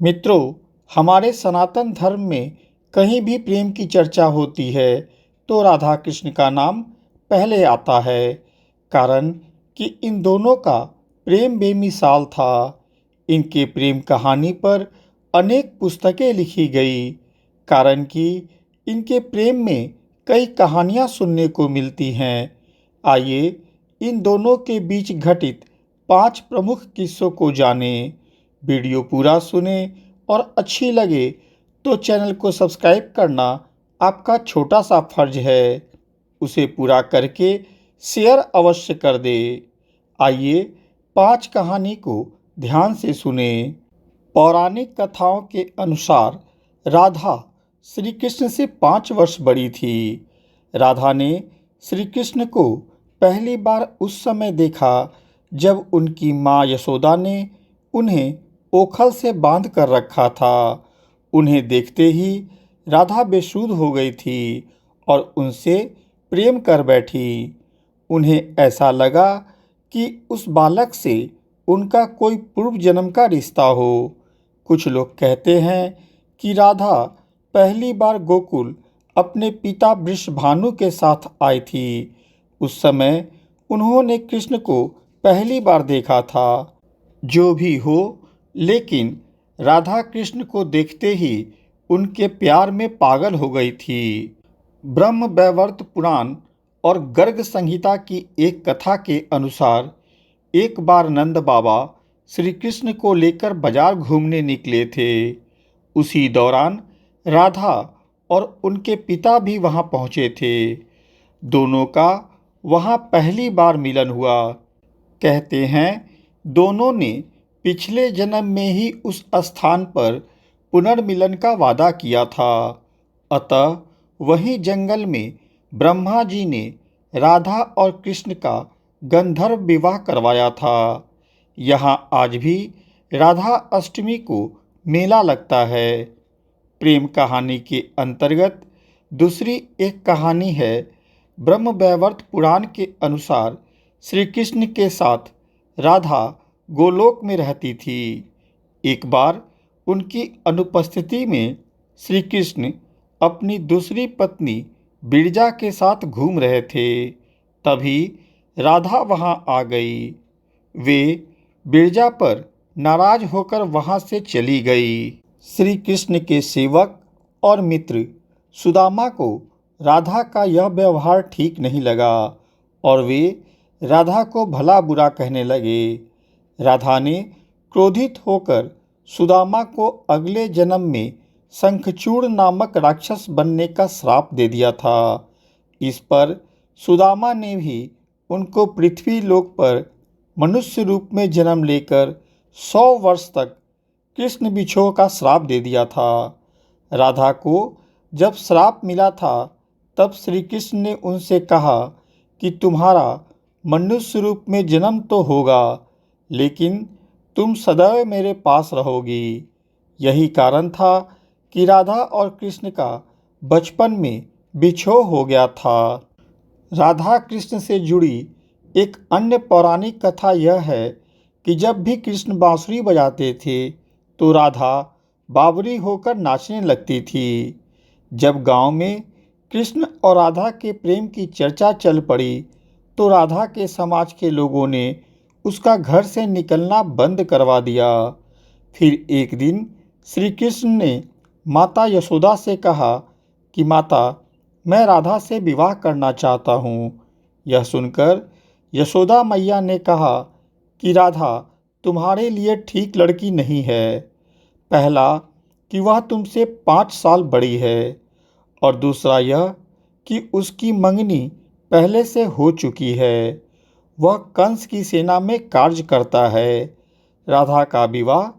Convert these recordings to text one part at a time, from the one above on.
मित्रों, हमारे सनातन धर्म में कहीं भी प्रेम की चर्चा होती है तो राधा कृष्ण का नाम पहले आता है। कारण कि इन दोनों का प्रेम बेमिसाल था। इनके प्रेम कहानी पर अनेक पुस्तकें लिखी गई। कारण कि इनके प्रेम में कई कहानियाँ सुनने को मिलती हैं। आइए इन दोनों के बीच घटित 5 प्रमुख किस्सों को जानें। वीडियो पूरा सुने और अच्छी लगे तो चैनल को सब्सक्राइब करना आपका छोटा सा फर्ज है। उसे पूरा करके शेयर अवश्य कर दे। आइए 5 कहानी को ध्यान से सुने। पौराणिक कथाओं के अनुसार राधा श्री कृष्ण से 5 वर्ष बड़ी थी। राधा ने श्री कृष्ण को पहली बार उस समय देखा जब उनकी माँ यशोदा ने उन्हें ओखल से बांध कर रखा था। उन्हें देखते ही राधा बेसुध हो गई थी और उनसे प्रेम कर बैठी। उन्हें ऐसा लगा कि उस बालक से उनका कोई पूर्व जन्म का रिश्ता हो। कुछ लोग कहते हैं कि राधा पहली बार गोकुल अपने पिता वृषभानु के साथ आई थी। उस समय उन्होंने कृष्ण को पहली बार देखा था। जो भी हो, लेकिन राधा कृष्ण को देखते ही उनके प्यार में पागल हो गई थी। ब्रह्म वैवर्त पुराण और गर्ग संहिता की एक कथा के अनुसार एक बार नंद बाबा श्री कृष्ण को लेकर बाजार घूमने निकले थे। उसी दौरान राधा और उनके पिता भी वहां पहुंचे थे। दोनों का वहां पहली बार मिलन हुआ। कहते हैं दोनों ने पिछले जन्म में ही उस स्थान पर पुनर्मिलन का वादा किया था। अतः वहीं जंगल में ब्रह्मा जी ने राधा और कृष्ण का गंधर्व विवाह करवाया था। यहाँ आज भी राधा अष्टमी को मेला लगता है। प्रेम कहानी के अंतर्गत दूसरी एक कहानी है। ब्रह्म वैवर्त पुराण के अनुसार श्री कृष्ण के साथ राधा गोलोक में रहती थी। एक बार उनकी अनुपस्थिति में श्री कृष्ण अपनी दूसरी पत्नी बिरजा के साथ घूम रहे थे। तभी राधा वहां आ गई। वे बिरजा पर नाराज होकर वहां से चली गई। श्री कृष्ण के सेवक और मित्र सुदामा को राधा का यह व्यवहार ठीक नहीं लगा और वे राधा को भला बुरा कहने लगे। राधा ने क्रोधित होकर सुदामा को अगले जन्म में शंखचूड़ नामक राक्षस बनने का श्राप दे दिया था। इस पर सुदामा ने भी उनको पृथ्वी लोक पर मनुष्य रूप में जन्म लेकर 100 वर्ष तक कृष्ण बिछोह का श्राप दे दिया था। राधा को जब श्राप मिला था तब श्री कृष्ण ने उनसे कहा कि तुम्हारा मनुष्य रूप में जन्म तो होगा, लेकिन तुम सदैव मेरे पास रहोगी। यही कारण था कि राधा और कृष्ण का बचपन में बिछोह हो गया था। राधा कृष्ण से जुड़ी एक अन्य पौराणिक कथा यह है कि जब भी कृष्ण बांसुरी बजाते थे तो राधा बावरी होकर नाचने लगती थी। जब गांव में कृष्ण और राधा के प्रेम की चर्चा चल पड़ी तो राधा के समाज के लोगों ने उसका घर से निकलना बंद करवा दिया। फिर एक दिन श्री कृष्ण ने माता यशोदा से कहा कि माता, मैं राधा से विवाह करना चाहता हूँ। यह सुनकर यशोदा मैया ने कहा कि राधा तुम्हारे लिए ठीक लड़की नहीं है। पहला कि वह तुमसे 5 साल बड़ी है और दूसरा यह कि उसकी मंगनी पहले से हो चुकी है। वह कंस की सेना में कार्य करता है। राधा का विवाह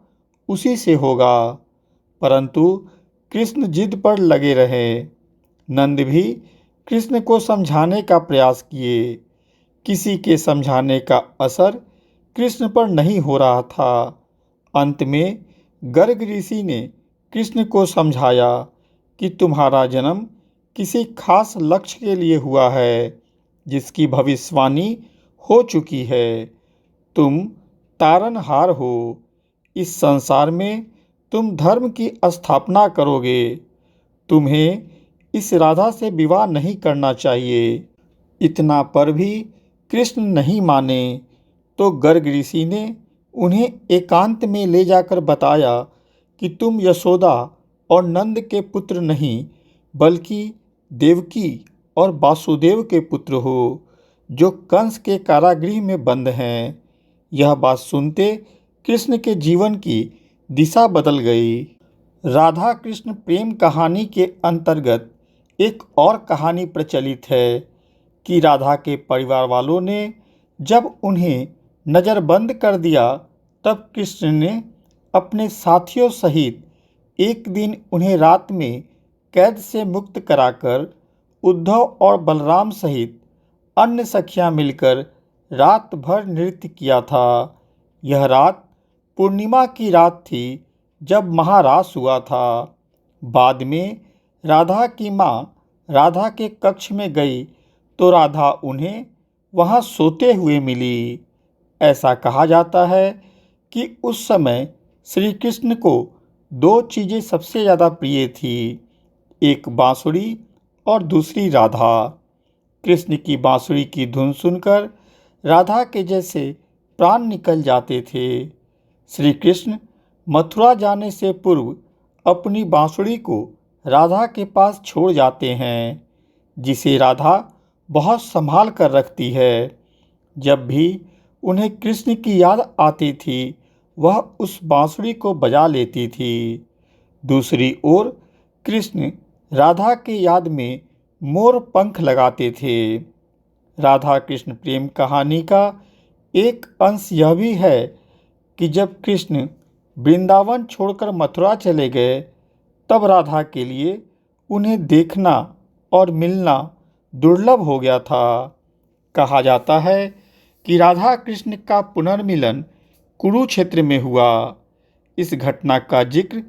उसी से होगा। परंतु कृष्ण जिद पर लगे रहे। नंद भी कृष्ण को समझाने का प्रयास किए। किसी के समझाने का असर कृष्ण पर नहीं हो रहा था। अंत में गर्ग ऋषि ने कृष्ण को समझाया कि तुम्हारा जन्म किसी खास लक्ष्य के लिए हुआ है, जिसकी भविष्यवाणी हो चुकी है। तुम तारनहार हो। इस संसार में तुम धर्म की स्थापना करोगे। तुम्हें इस राधा से विवाह नहीं करना चाहिए। इतना पर भी कृष्ण नहीं माने तो गर्ग ऋषि ने उन्हें एकांत में ले जाकर बताया कि तुम यशोदा और नंद के पुत्र नहीं बल्कि देवकी और वासुदेव के पुत्र हो, जो कंस के कारागृह में बंद हैं। यह बात सुनते कृष्ण के जीवन की दिशा बदल गई। राधा कृष्ण प्रेम कहानी के अंतर्गत एक और कहानी प्रचलित है कि राधा के परिवार वालों ने जब उन्हें नज़रबंद कर दिया तब कृष्ण ने अपने साथियों सहित एक दिन उन्हें रात में कैद से मुक्त कराकर उद्धव और बलराम सहित अन्य सखियां मिलकर रात भर नृत्य किया था। यह रात पूर्णिमा की रात थी जब महारास हुआ था। बाद में राधा की माँ राधा के कक्ष में गई तो राधा उन्हें वहाँ सोते हुए मिली। ऐसा कहा जाता है कि उस समय श्री कृष्ण को दो चीज़ें सबसे ज़्यादा प्रिय थी, एक बांसुरी और दूसरी राधा। कृष्ण की बांसुरी की धुन सुनकर राधा के जैसे प्राण निकल जाते थे। श्री कृष्ण मथुरा जाने से पूर्व अपनी बांसुरी को राधा के पास छोड़ जाते हैं, जिसे राधा बहुत संभाल कर रखती है। जब भी उन्हें कृष्ण की याद आती थी वह उस बांसुरी को बजा लेती थी। दूसरी ओर कृष्ण राधा की याद में मोर पंख लगाते थे। राधा कृष्ण प्रेम कहानी का एक अंश यह भी है कि जब कृष्ण वृंदावन छोड़कर मथुरा चले गए तब राधा के लिए उन्हें देखना और मिलना दुर्लभ हो गया था। कहा जाता है कि राधा कृष्ण का पुनर्मिलन कुरुक्षेत्र में हुआ। इस घटना का जिक्र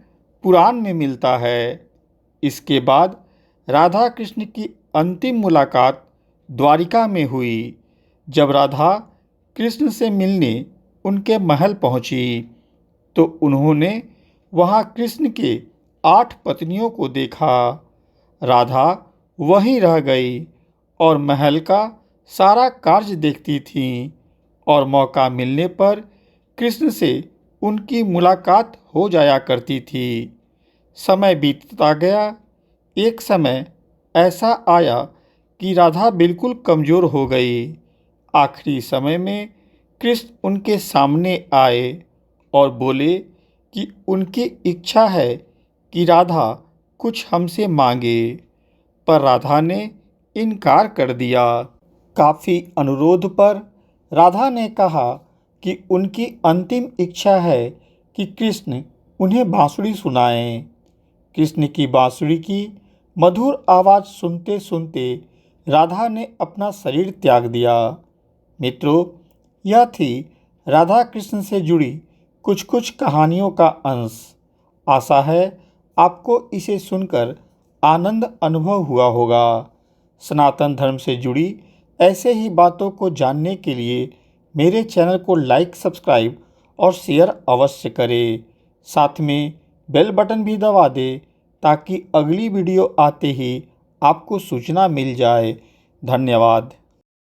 पुराण में मिलता है। इसके बाद राधा कृष्ण की अंतिम मुलाकात द्वारिका में हुई, जब राधा कृष्ण से मिलने उनके महल पहुंची तो उन्होंने वहां कृष्ण के 8 पत्नियों को देखा। राधा वहीं रह गई और महल का सारा कार्य देखती थी और मौका मिलने पर कृष्ण से उनकी मुलाकात हो जाया करती थी। समय बीतता गया। एक समय ऐसा आया कि राधा बिल्कुल कमज़ोर हो गई। आखिरी समय में कृष्ण उनके सामने आए और बोले कि उनकी इच्छा है कि राधा कुछ हमसे मांगे, पर राधा ने इनकार कर दिया। काफ़ी अनुरोध पर राधा ने कहा कि उनकी अंतिम इच्छा है कि कृष्ण उन्हें बांसुरी सुनाएं। कृष्ण की बांसुरी की मधुर आवाज़ सुनते सुनते राधा ने अपना शरीर त्याग दिया। मित्रों, यह थी राधा कृष्ण से जुड़ी कुछ कुछ कहानियों का अंश। आशा है आपको इसे सुनकर आनंद अनुभव हुआ होगा। सनातन धर्म से जुड़ी ऐसे ही बातों को जानने के लिए मेरे चैनल को लाइक, सब्सक्राइब और शेयर अवश्य करें। साथ में बेल बटन भी दबा दें ताकि अगली वीडियो आते ही आपको सूचना मिल जाए। धन्यवाद।